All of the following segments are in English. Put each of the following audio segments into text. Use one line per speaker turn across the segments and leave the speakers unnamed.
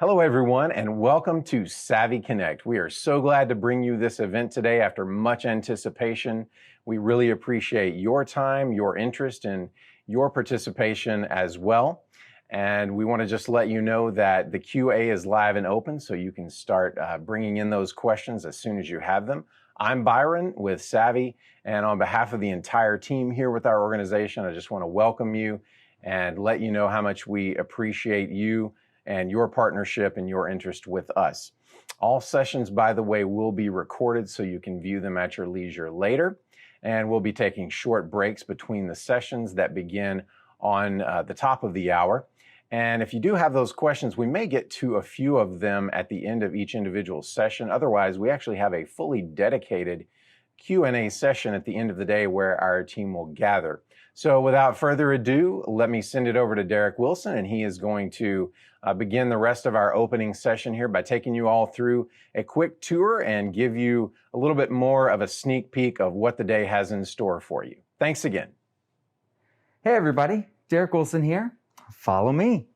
Hello, everyone, and welcome to SAVI.Connect. We are so glad to bring you this event today after much anticipation. We really appreciate your time, your interest, and your participation as well. And we want to just let you know that the QA is live and open, so you can start bringing in those questions as soon as you have them. I'm Byron with SAVI, and on behalf of the entire team here with our organization, I just want to welcome you and let you know how much we appreciate you and your partnership and your interest with us. All sessions, by the way, will be recorded so you can view them at your leisure later. And we'll be taking short breaks between the sessions that begin on the top of the hour. And if you do have those questions, we may get to a few of them at the end of each individual session. Otherwise, we actually have a fully dedicated Q&A session at the end of the day where our team will gather. So without further ado, let me send it over to Derek Wilson, and he is going to begin the rest of our opening session here by taking you all through a quick tour and give you a little bit more of a sneak peek of what the day has in store for you. Thanks again.
Hey everybody, Derek Wilson here. Follow me.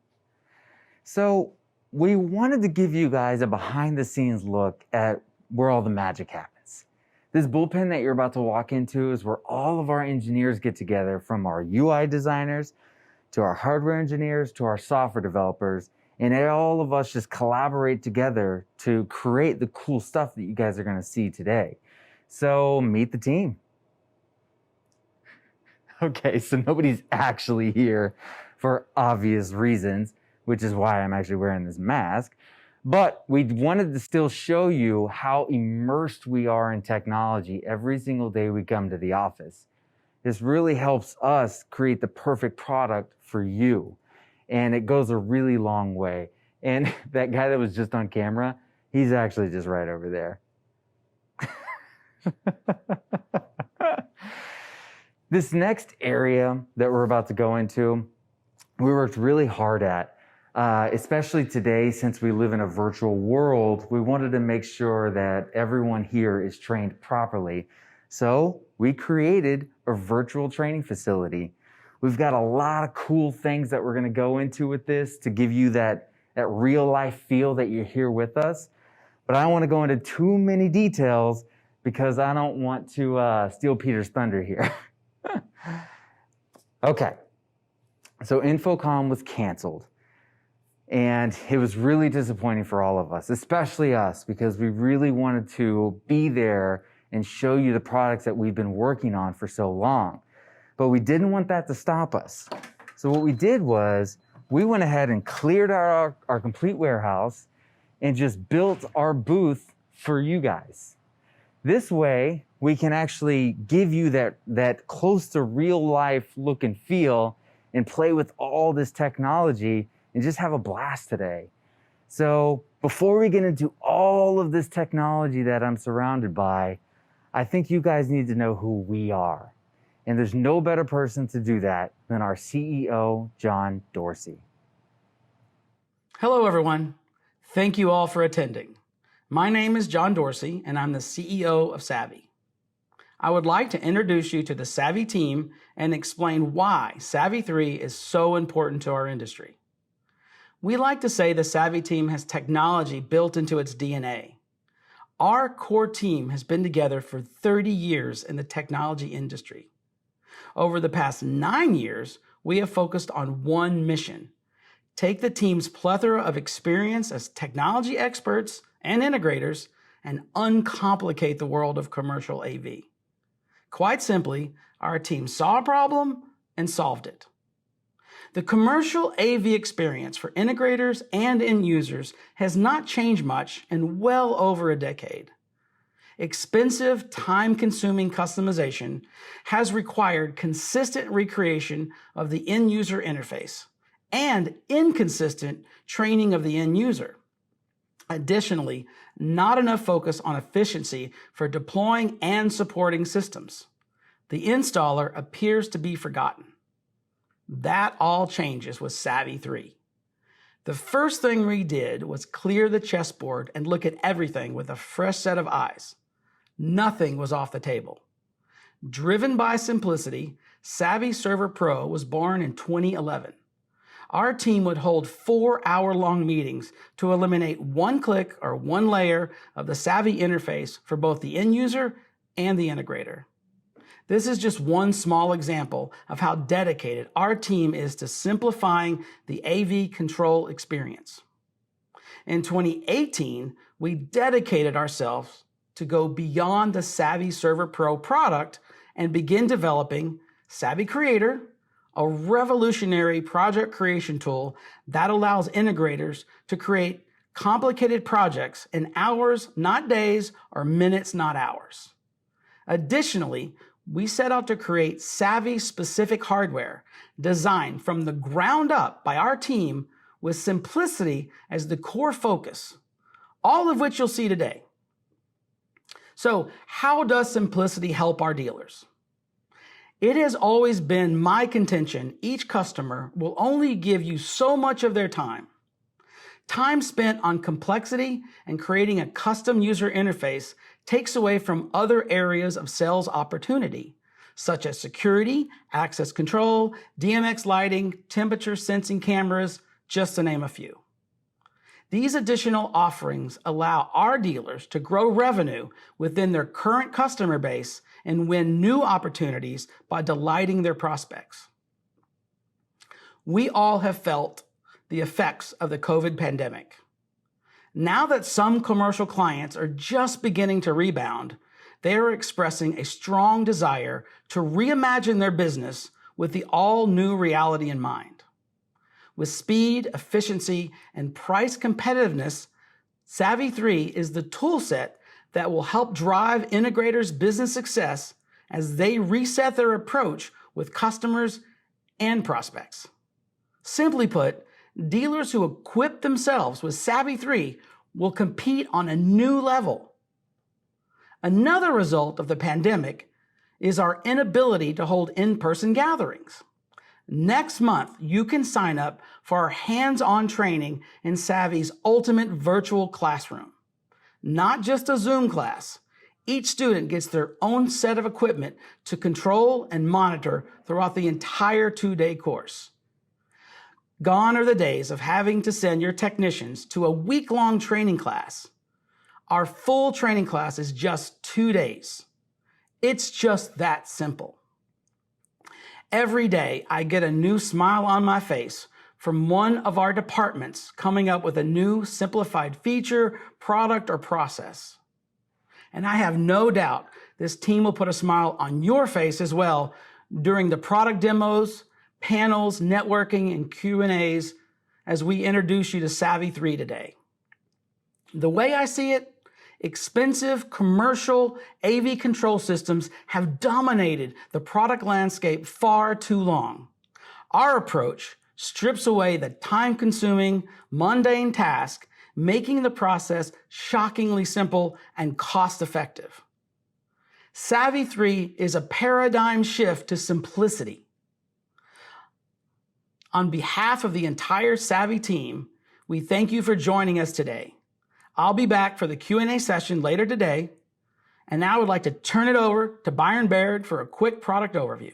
So we wanted to give you guys a behind the scenes look at where all the magic happens. This bullpen that you're about to walk into is where all of our engineers get together, from our UI designers to our hardware engineers to our software developers, and all of us just collaborate together to create the cool stuff that you guys are going to see today. So meet the team. Okay, so nobody's actually here for obvious reasons, which is why I'm actually wearing this mask. But we wanted to still show you how immersed we are in technology every single day we come to the office. This really helps us create the perfect product for you. And it goes a really long way. And that guy that was just on camera, he's actually just right over there. This next area that we're about to go into, we worked really hard at, especially today, since we live in a virtual world. We wanted to make sure that everyone here is trained properly. So we created a virtual training facility. We've got a lot of cool things that we're going to go into with this to give you that real life feel that you're here with us. But I don't want to go into too many details because I don't want to steal Peter's thunder here. Okay, so InfoComm was canceled. And it was really disappointing for all of us, especially us, because we really wanted to be there and show you the products that we've been working on for so long. But we didn't want that to stop us. So what we did was we went ahead and cleared our complete warehouse and just built our booth for you guys. This way, we can actually give you that close to real life look and feel and play with all this technology and just have a blast today. So before we get into all of this technology that I'm surrounded by, I think you guys need to know who we are. And there's no better person to do that than our CEO, John Dorsey.
Hello, everyone. Thank you all for attending. My name is John Dorsey, and I'm the CEO of SAVI. I would like to introduce you to the SAVI team and explain why SAVI 3 is so important to our industry. We like to say the SAVI team has technology built into its DNA. Our core team has been together for 30 years in the technology industry. Over the past 9 years, we have focused on one mission: take the team's plethora of experience as technology experts and integrators and uncomplicate the world of commercial AV. Quite simply, our team saw a problem and solved it. The commercial AV experience for integrators and end users has not changed much in well over a decade. Expensive, time-consuming customization has required consistent recreation of the end user interface and inconsistent training of the end user. Additionally, not enough focus on efficiency for deploying and supporting systems. The installer appears to be forgotten. That all changes with SAVI 3. The first thing we did was clear the chessboard and look at everything with a fresh set of eyes. Nothing was off the table. Driven by simplicity, SAVI Server Pro was born in 2011. our team would hold 4-hour-long meetings to eliminate one click or one layer of the SAVI interface for both the end user and the integrator. This is just one small example of how dedicated our team is to simplifying the AV control experience. In 2018, we dedicated ourselves to go beyond the SAVI Server Pro product and begin developing SAVI Creator, a revolutionary project creation tool that allows integrators to create complicated projects in hours, not days, or minutes, not hours. Additionally, we set out to create SAVI-specific hardware designed from the ground up by our team with simplicity as the core focus, all of which you'll see today. So, how does simplicity help our dealers? It has always been my contention each customer will only give you so much of their time. Time spent on complexity and creating a custom user interface takes away from other areas of sales opportunity, such as security, access control, DMX lighting, temperature sensing cameras, just to name a few. These additional offerings allow our dealers to grow revenue within their current customer base and win new opportunities by delighting their prospects. We all have felt the effects of the COVID pandemic. Now that some commercial clients are just beginning to rebound, they are expressing a strong desire to reimagine their business with the all-new reality in mind. With speed, efficiency, and price competitiveness, SAVI 3 is the tool set that will help drive integrators' business success as they reset their approach with customers and prospects. Simply put, dealers who equip themselves with SAVI 3 will compete on a new level. Another result of the pandemic is our inability to hold in-person gatherings. Next month, you can sign up for our hands-on training in SAVI's ultimate virtual classroom. Not just a Zoom class. Each student gets their own set of equipment to control and monitor throughout the entire 2-day course. Gone are the days of having to send your technicians to a week-long training class. Our full training class is just 2 days. It's just that simple. Every day, I get a new smile on my face from one of our departments coming up with a new simplified feature, product, or process. And I have no doubt this team will put a smile on your face as well during the product demos, panels, networking, and Q&As as we introduce you to SAVI 3 today. The way I see it, expensive commercial AV control systems have dominated the product landscape far too long. Our approach strips away the time-consuming, mundane task, making the process shockingly simple and cost-effective. SAVI 3 is a paradigm shift to simplicity. On behalf of the entire SAVI team, we thank you for joining us today. I'll be back for the Q&A session later today, and now I would like to turn it over to Byron Baird for a quick product overview.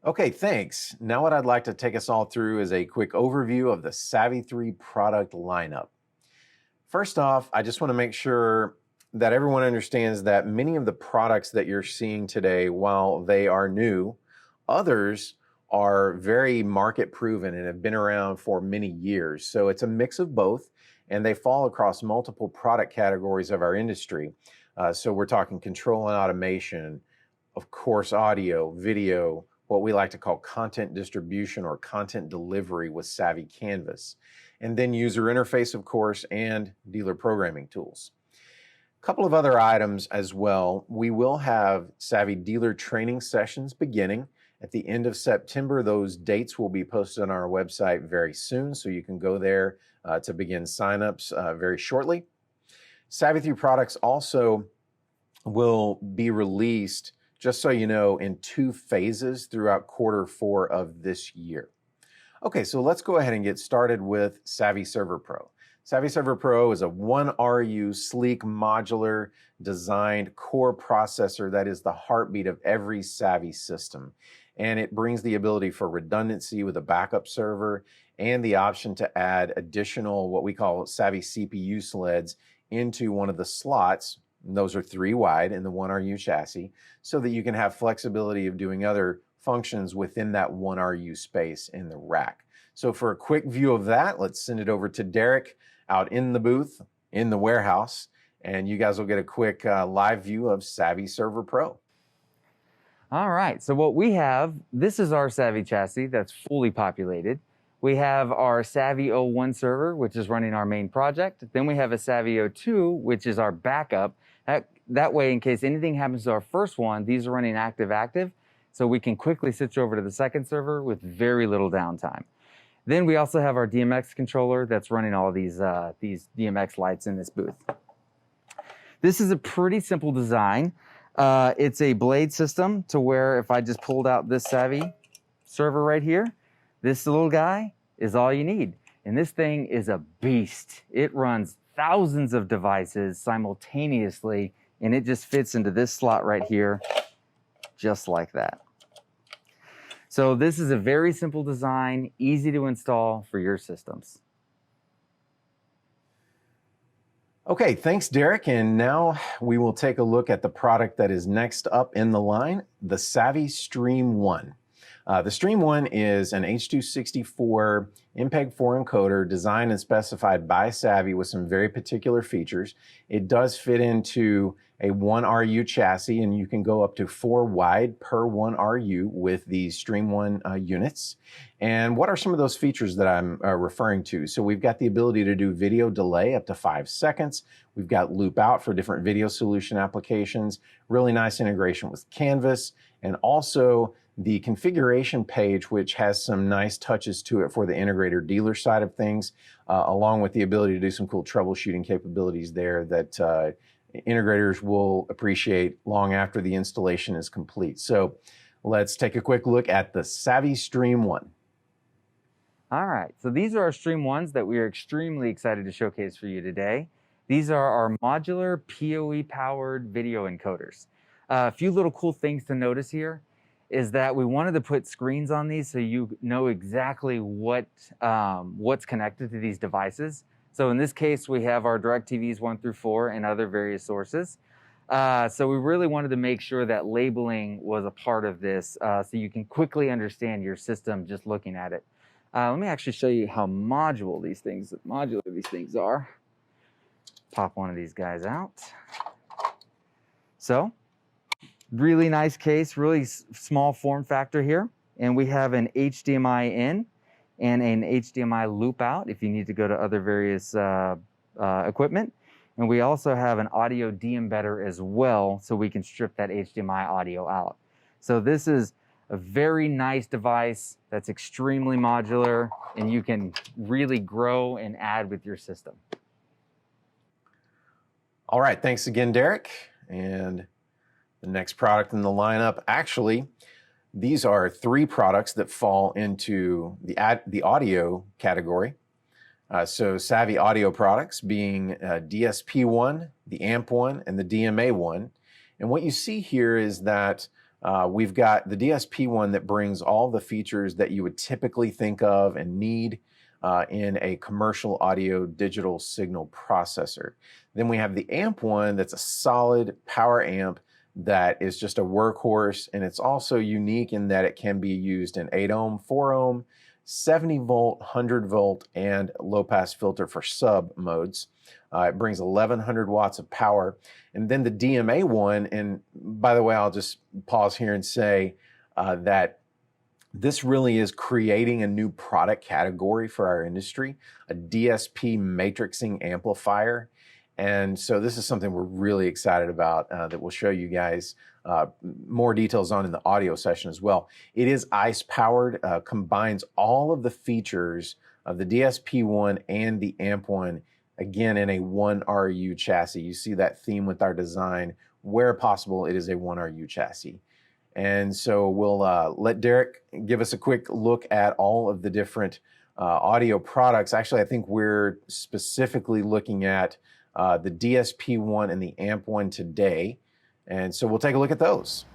Okay, thanks. Now what I'd like to take us all through is a quick overview of the SAVI 3 product lineup. First off, I just want to make sure that everyone understands that many of the products that you're seeing today, while they are new, others are very market proven and have been around for many years. So it's a mix of both, and they fall across multiple product categories of our industry. So we're talking control and automation, of course, audio, video, what we like to call content distribution or content delivery with SAVI Canvas, and then user interface, of course, and dealer programming tools. A couple of other items as well. We will have SAVI dealer training sessions beginning at the end of September. Those dates will be posted on our website very soon, so you can go there to begin signups very shortly. SAVI 3 products also will be released, just so you know, in 2 phases throughout Q4 of this year. Okay, so let's go ahead and get started with SAVI Server Pro. SAVI Server Pro is a 1RU sleek, modular, designed core processor that is the heartbeat of every SAVI system. And it brings the ability for redundancy with a backup server and the option to add additional what we call SAVI CPU sleds into one of the slots. And those are 3 wide in the 1RU chassis, so that you can have flexibility of doing other functions within that 1RU space in the rack. So for a quick view of that, let's send it over to Derek out in the booth, in the warehouse, and you guys will get a quick live view of SAVI Server Pro.
All right, so what we have, this is our SAVI chassis that's fully populated. We have our SAVI 01 server, which is running our main project. Then we have a SAVI 02, which is our backup. That way, in case anything happens to our first one, these are running active, so we can quickly switch over to the second server with very little downtime. Then we also have our DMX controller that's running all these DMX lights in this booth. This is a pretty simple design. It's a blade system to where if I just pulled out this SAVI server right here, this little guy is all you need. And this thing is a beast. It runs thousands of devices simultaneously, and it just fits into this slot right here, just like that. So this is a very simple design, easy to install for your systems.
Okay, thanks, Derek. And now we will take a look at the product that is next up in the line, the SAVI Stream 1. The Stream 1 is an H.264 MPEG-4 encoder designed and specified by SAVI with some very particular features. It does fit into a 1RU chassis, and you can go up to 4 wide per 1RU with these Stream 1 units. And what are some of those features that I'm referring to? So we've got the ability to do video delay up to 5 seconds. We've got loop out for different video solution applications, really nice integration with Canvas, and also the configuration page, which has some nice touches to it for the integrator dealer side of things, along with the ability to do some cool troubleshooting capabilities there that integrators will appreciate long after the installation is complete. So let's take a quick look at the SAVI Stream 1.
All right, so these are our Stream 1s that we are extremely excited to showcase for you today. These are our modular PoE-powered video encoders. A few little cool things to notice here is that we wanted to put screens on these so you know exactly what's connected to these devices. So in this case, we have our DirecTVs 1 through 4 and other various sources. So we really wanted to make sure that labeling was a part of this so you can quickly understand your system just looking at it. Let me actually show you how modular these things are. Pop one of these guys out. So, really nice case, really small form factor here. And we have an HDMI in and an HDMI loop out if you need to go to other various equipment. And we also have an audio de-embedder as well, so we can strip that HDMI audio out. So this is a very nice device that's extremely modular, and you can really grow and add with your system.
All right, thanks again, Derek. And the next product in the lineup, actually, these are 3 products that fall into the audio category. So SAVI audio products being DSP1, the AMP1, and the DMA1. And what you see here is that we've got the DSP1 that brings all the features that you would typically think of and need in a commercial audio digital signal processor. Then we have the AMP1 that's a solid power amp that is just a workhorse, and it's also unique in that it can be used in 8 ohm, 4 ohm, 70 volt, 100 volt, and low pass filter for sub modes. It brings 1100 watts of power. And then the DMA one, and by the way, I'll just pause here and say that this really is creating a new product category for our industry, a DSP matrixing amplifier. And so this is something we're really excited about that we'll show you guys more details on in the audio session as well. It is ICE powered, combines all of the features of the DSP1 and the AMP1, again in a 1RU chassis. You see that theme with our design. Where possible, it is a 1RU chassis. And so we'll let Derek give us a quick look at all of the different audio products. Actually, I think we're specifically looking at the DSP1 and the AMP1 today. And so we'll take a look at those.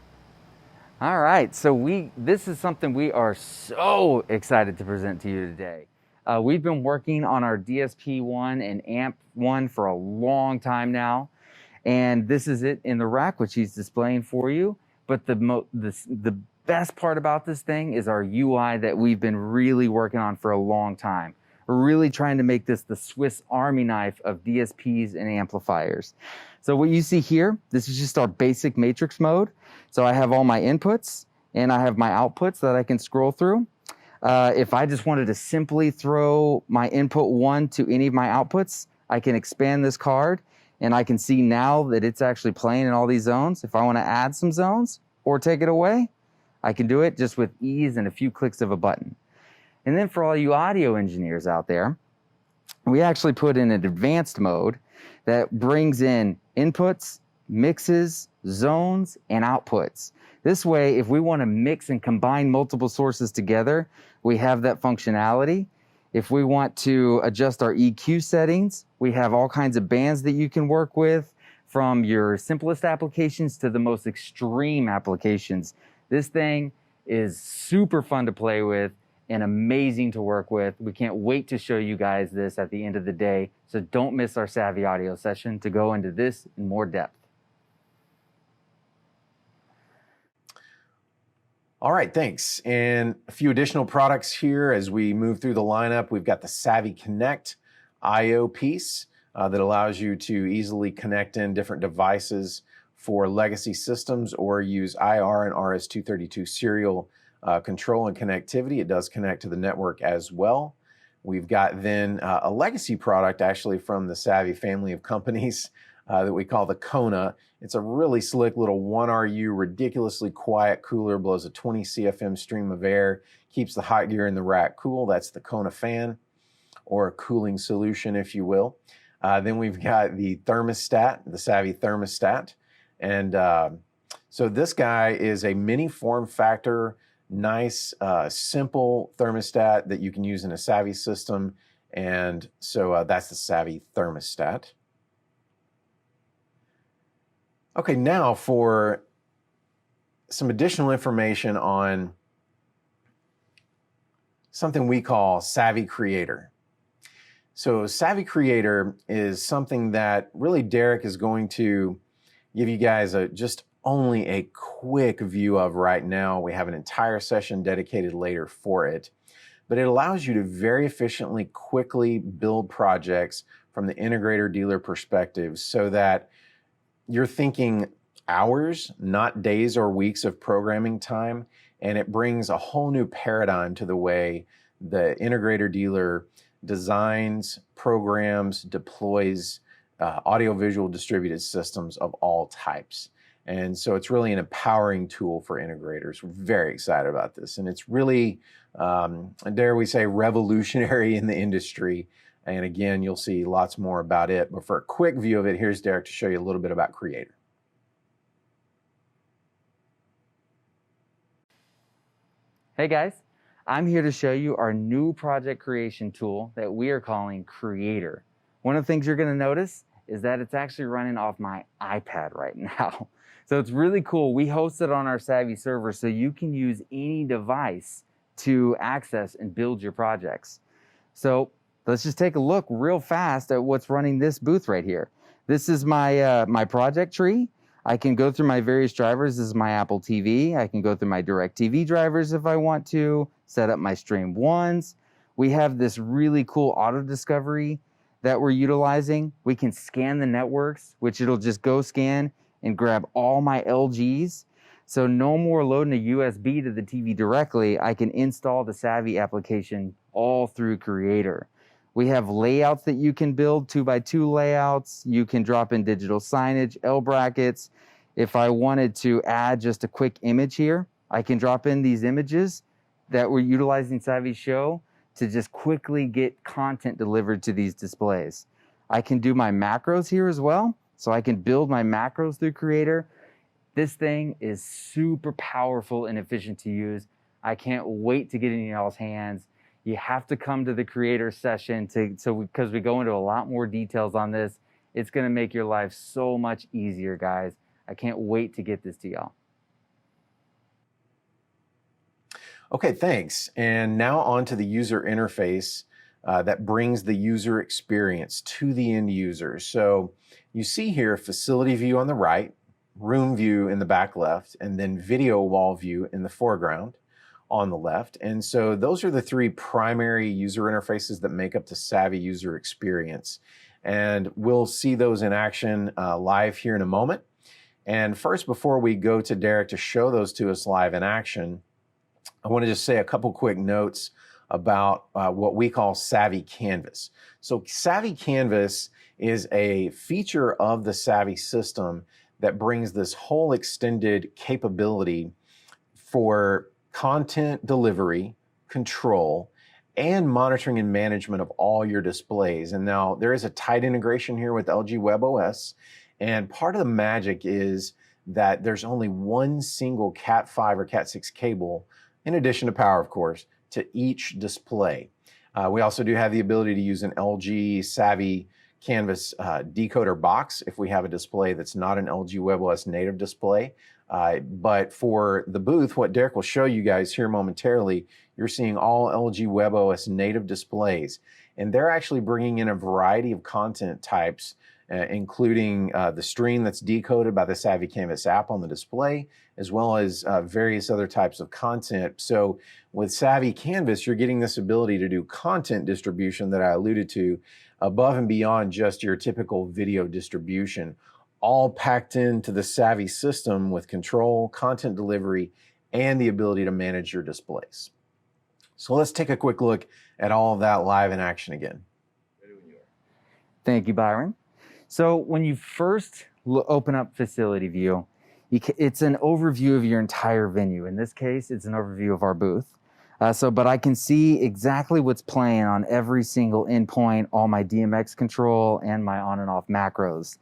All right, so this is something we are so excited to present to you today. We've been working on our DSP1 and AMP1 for a long time now, and this is it in the rack, which he's displaying for you. But the best part about this thing is our UI that we've been really working on for a long time. We're really trying to make this the Swiss Army knife of DSPs and amplifiers. So what you see here, this is just our basic matrix mode. So I have all my inputs and I have my outputs that I can scroll through. If I just wanted to simply throw my input 1 to any of my outputs, I can expand this card and I can see now that it's actually playing in all these zones. If I want to add some zones or take it away, I can do it just with ease and a few clicks of a button. And then for all you audio engineers out there, we actually put in an advanced mode that brings in inputs, mixes, zones, and outputs. This way, if we want to mix and combine multiple sources together, we have that functionality. If we want to adjust our EQ settings, we have all kinds of bands that you can work with, from your simplest applications to the most extreme applications. This thing is super fun to play with and amazing to work with. We can't wait to show you guys this at the end of the day. So don't miss our Savvy audio session to go into this in more depth.
All right, thanks. And a few additional products here as we move through the lineup. We've got the SAVI.Connect I/O piece that allows you to easily connect in different devices for legacy systems or use IR and RS-232 serial control and connectivity. It does connect to the network as well. We've got then a legacy product actually from the Savvy family of companies that we call the Kona. It's a really slick little 1RU, ridiculously quiet cooler, blows a 20 CFM stream of air, keeps the hot gear in the rack cool. That's the Kona fan, or a cooling solution, if you will. Then we've got the thermostat, the Savvy thermostat. And so this guy is a mini form factor, nice, simple thermostat that you can use in a Savvy system. And so that's the Savvy thermostat. Okay, now for some additional information on something we call Savvy Creator. So Savvy Creator is something that really Derek is going to give you guys just only a quick view of right now. We have an entire session dedicated later for it, but it allows you to very efficiently, quickly build projects from the integrator dealer perspective so that you're thinking hours, not days or weeks of programming time, and it brings a whole new paradigm to the way the integrator dealer designs, programs, deploys audiovisual distributed systems of all types. And so it's really an empowering tool for integrators. We're very excited about this. And it's really, dare we say, revolutionary in the industry. And again, you'll see lots more about it. But for a quick view of it, here's Derek to show you a little bit about Creator.
Hey guys, I'm here to show you our new project creation tool that we are calling Creator. One of the things you're going to notice is that it's actually running off my iPad right now. So it's really cool. We host it on our Savvy server so you can use any device to access and build your projects. So let's just take a look real fast at what's running this booth right here. This is my, my project tree. I can go through my various drivers. This is my Apple TV. I can go through my DirecTV drivers if I want to, set up my Stream 1s. We have this really cool auto discovery that we're utilizing. We can scan the networks, which it'll just go scan and grab all my LGs. So no more loading a USB to the TV directly. I can install the Savvy application all through Creator. We have layouts that you can build, 2x2 layouts. You can drop in digital signage, L brackets. If I wanted to add just a quick image here, I can drop in these images that we're utilizing Savvy Show to just quickly get content delivered to these displays. I can do my macros here as well. So I can build my macros through Creator. This thing is super powerful and efficient to use. I can't wait to get it in y'all's hands. You have to come to the creator session because we go into a lot more details on this. It's going to make your life so much easier, guys. I can't wait to get this to y'all.
Okay, thanks. And now on to the user interface that brings the user experience to the end user. So you see here facility view on the right, room view in the back left, and then video wall view in the foreground on the left. And so those are the three primary user interfaces that make up the Savvy user experience. And we'll see those in action live here in a moment. And first, before we go to Derek to show those to us live in action, I want to just say a couple quick notes about what we call Savvy Canvas. So Savvy Canvas is a feature of the Savvy system that brings this whole extended capability for content delivery, control, and monitoring and management of all your displays. And now there is a tight integration here with LG WebOS. And part of the magic is that there's only one single Cat5 or Cat6 cable, in addition to power, of course, to each display. We also do have the ability to use an LG Savvy Canvas decoder box if we have a display that's not an LG WebOS native display. But for the booth, what Derek will show you guys here momentarily, you're seeing all LG WebOS native displays. And they're actually bringing in a variety of content types, including the stream that's decoded by the Savvy Canvas app on the display, as well as various other types of content. So with Savvy Canvas, you're getting this ability to do content distribution that I alluded to above and beyond just your typical video distribution, all packed into the Savvy system with control, content delivery, and the ability to manage your displays. So let's take a quick look at all of that live in action again.
Thank you, Byron. So when you first open up Facility View, it's an overview of your entire venue. In this case, it's an overview of our booth. But I can see exactly what's playing on every single endpoint, all my DMX control, and my on and off macros.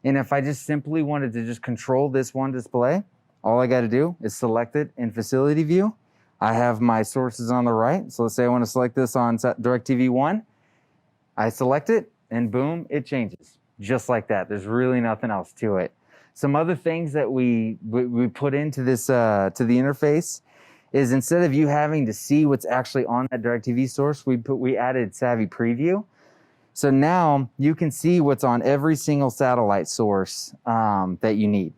And if I just simply wanted to just control this one display, all I got to do is select it in Facility View. I have my sources on the right. So let's say I want to select this on DirecTV 1. I select it, and boom, it changes. Just like that. There's really nothing else to it. Some other things that we put into this to the interface is instead of you having to see what's actually on that DirecTV source, we added Savvy Preview. So now you can see what's on every single satellite source that you need.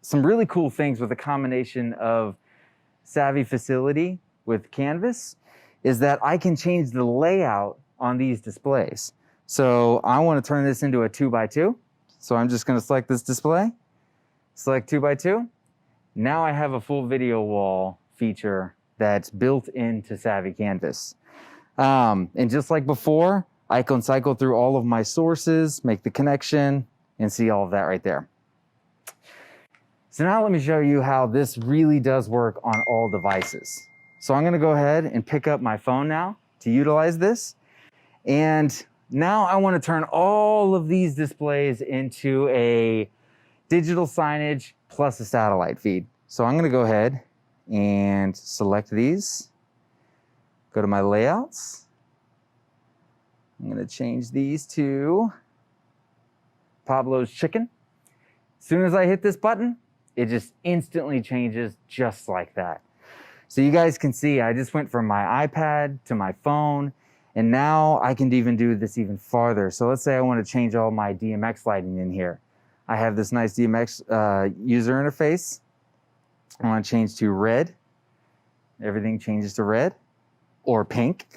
Some really cool things with a combination of Savvy Facility with Canvas is that I can change the layout on these displays. So I want to turn this into a 2x2. So I'm just going to select this display, select 2x2. Now I have a full video wall feature that's built into Savvy Canvas. And just like before, I can cycle through all of my sources, make the connection, and see all of that right there. So now let me show you how this really does work on all devices. So I'm going to go ahead and pick up my phone now to utilize this. And now I want to turn all of these displays into a digital signage plus a satellite feed. So I'm going to go ahead and select these. Go to my layouts. I'm going to change these to Pablo's Chicken. As soon as I hit this button, it just instantly changes just like that. So you guys can see I just went from my iPad to my phone. And now I can even do this even farther. So let's say I want to change all my DMX lighting in here. I have this nice DMX user interface. I want to change to red. Everything changes to red or pink.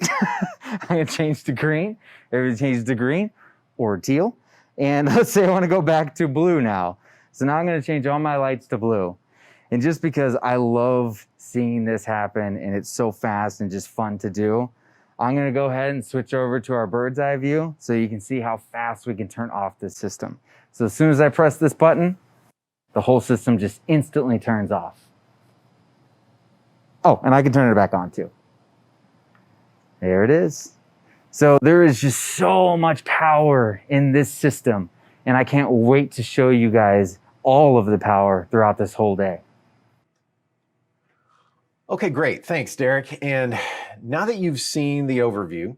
I'm going to change to green. Everything changes to green or teal. And let's say I want to go back to blue now. So now I'm going to change all my lights to blue. And just because I love seeing this happen and it's so fast and just fun to do, I'm going to go ahead and switch over to our bird's eye view so you can see how fast we can turn off this system. So as soon as I press this button, the whole system just instantly turns off. Oh, and I can turn it back on too. There it is. So there is just so much power in this system, and I can't wait to show you guys all of the power throughout this whole day.
Okay, great. Thanks, Derek. And now that you've seen the overview,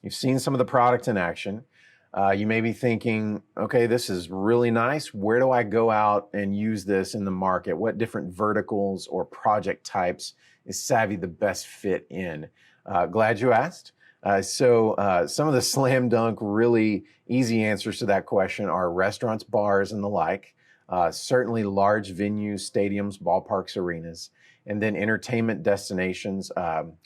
you've seen some of the product in action, you may be thinking, okay, this is really nice. Where do I go out and use this in the market? What different verticals or project types is Savvy the best fit in? Glad you asked. Some of the slam dunk, really easy answers to that question are restaurants, bars, and the like. Certainly large venues, stadiums, ballparks, arenas, and then entertainment destinations.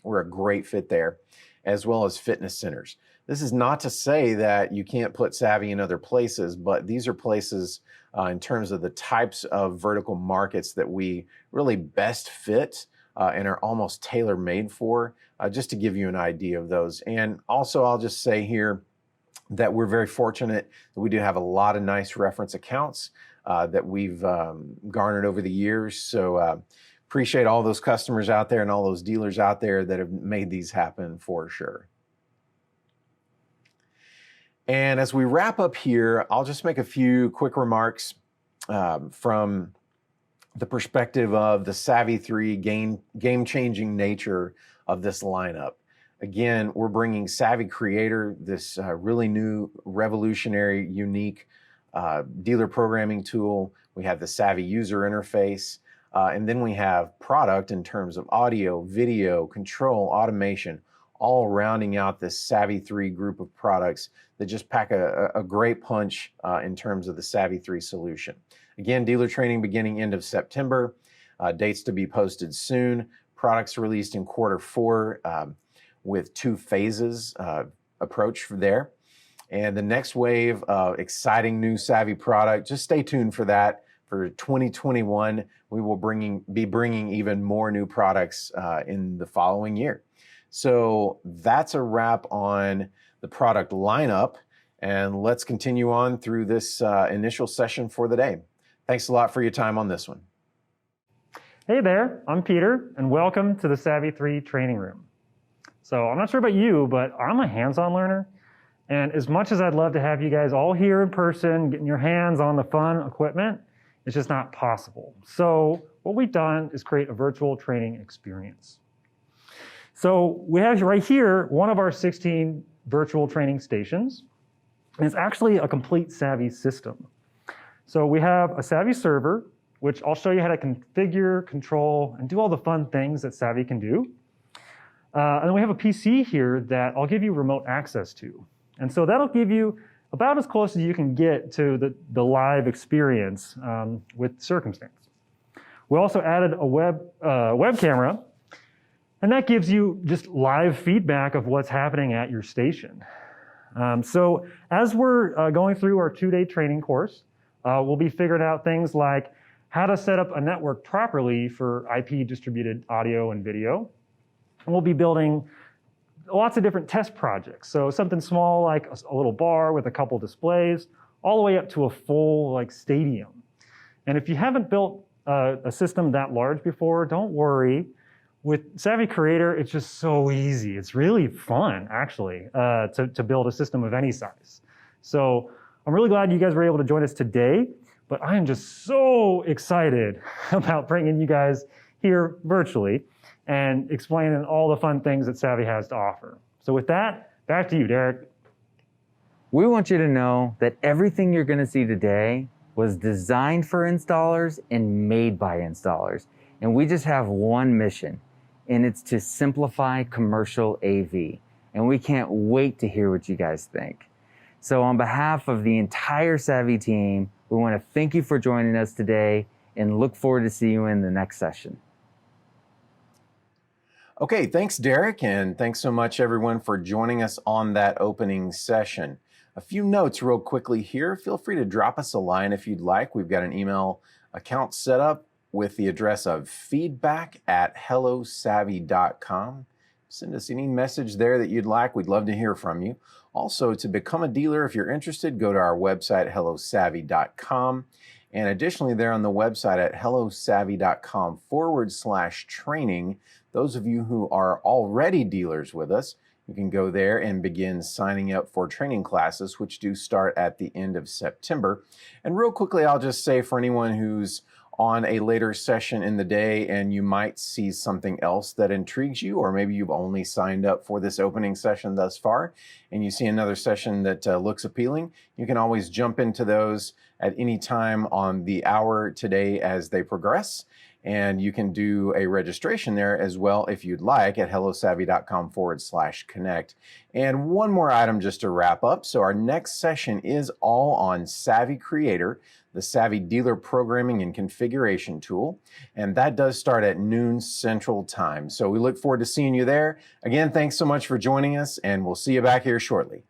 We're a great fit there, as well as fitness centers. This is not to say that you can't put Savvy in other places, but these are places in terms of the types of vertical markets that we really best fit and are almost tailor-made for, just to give you an idea of those. And also, I'll just say here that we're very fortunate that we do have a lot of nice reference accounts that we've garnered over the years. So appreciate all those customers out there and all those dealers out there that have made these happen for sure. And as we wrap up here, I'll just make a few quick remarks from the perspective of the Savvy 3 game-changing nature of this lineup. Again, we're bringing Savvy Creator, this really new, revolutionary, unique dealer programming tool. We have the Savvy user interface, and then we have product in terms of audio, video, control, automation, all rounding out this Savvy 3 group of products that just pack a great punch in terms of the Savvy 3 solution. Again, dealer training beginning end of September, dates to be posted soon, products released in Q4 with 2 phases approach there. And the next wave of exciting new Savvy product, just stay tuned for that. For 2021, we will be bringing even more new products in the following year. So that's a wrap on the product lineup, and let's continue on through this initial session for the day. Thanks a lot for your time on this one.
Hey there, I'm Peter, and welcome to the Savvy 3 training room. So I'm not sure about you, but I'm a hands-on learner, and as much as I'd love to have you guys all here in person, getting your hands on the fun equipment, it's just not possible. So what we've done is create a virtual training experience. So we have right here one of our 16 virtual training stations, and it's actually a complete Savvy system. So we have a Savvy server, which I'll show you how to configure, control, and do all the fun things that Savvy can do. And then we have a PC here that I'll give you remote access to. And so that'll give you about as close as you can get to the live experience with Circumstance. We also added a web camera, and that gives you just live feedback of what's happening at your station. So as we're going through our 2-day training course, we'll be figuring out things like how to set up a network properly for IP distributed audio and video. And we'll be building lots of different test projects. So something small like a little bar with a couple displays, all the way up to a full stadium. And if you haven't built a system that large before, don't worry. With Savvy Creator, it's just so easy. It's really fun, actually, to build a system of any size. So I'm really glad you guys were able to join us today, but I am just so excited about bringing you guys here virtually and explaining all the fun things that Savvy has to offer. So with that, back to you, Derek.
We want you to know that everything you're going to see today was designed for installers and made by installers. And we just have one mission, and it's to simplify commercial AV. And we can't wait to hear what you guys think. So on behalf of the entire Savvy team, we want to thank you for joining us today and look forward to see you in the next session.
Okay, thanks, Derek, and thanks so much, everyone, for joining us on that opening session. A few notes real quickly here. Feel free to drop us a line if you'd like. We've got an email account set up with the address of feedback@hellosavvy.com. Send us any message there that you'd like. We'd love to hear from you. Also, to become a dealer, if you're interested, go to our website, hellosavvy.com. And additionally, there on the website at hellosavvy.com/training, those of you who are already dealers with us, you can go there and begin signing up for training classes, which do start at the end of September. And real quickly, I'll just say for anyone who's on a later session in the day and you might see something else that intrigues you, or maybe you've only signed up for this opening session thus far and you see another session that looks appealing, you can always jump into those at any time on the hour today as they progress. And you can do a registration there as well if you'd like at hellosavvy.com/connect. And one more item just to wrap up. So our next session is all on Savvy Creator, the Savvy Dealer Programming and Configuration Tool. And that does start at noon Central Time. So we look forward to seeing you there. Again, thanks so much for joining us, and we'll see you back here shortly.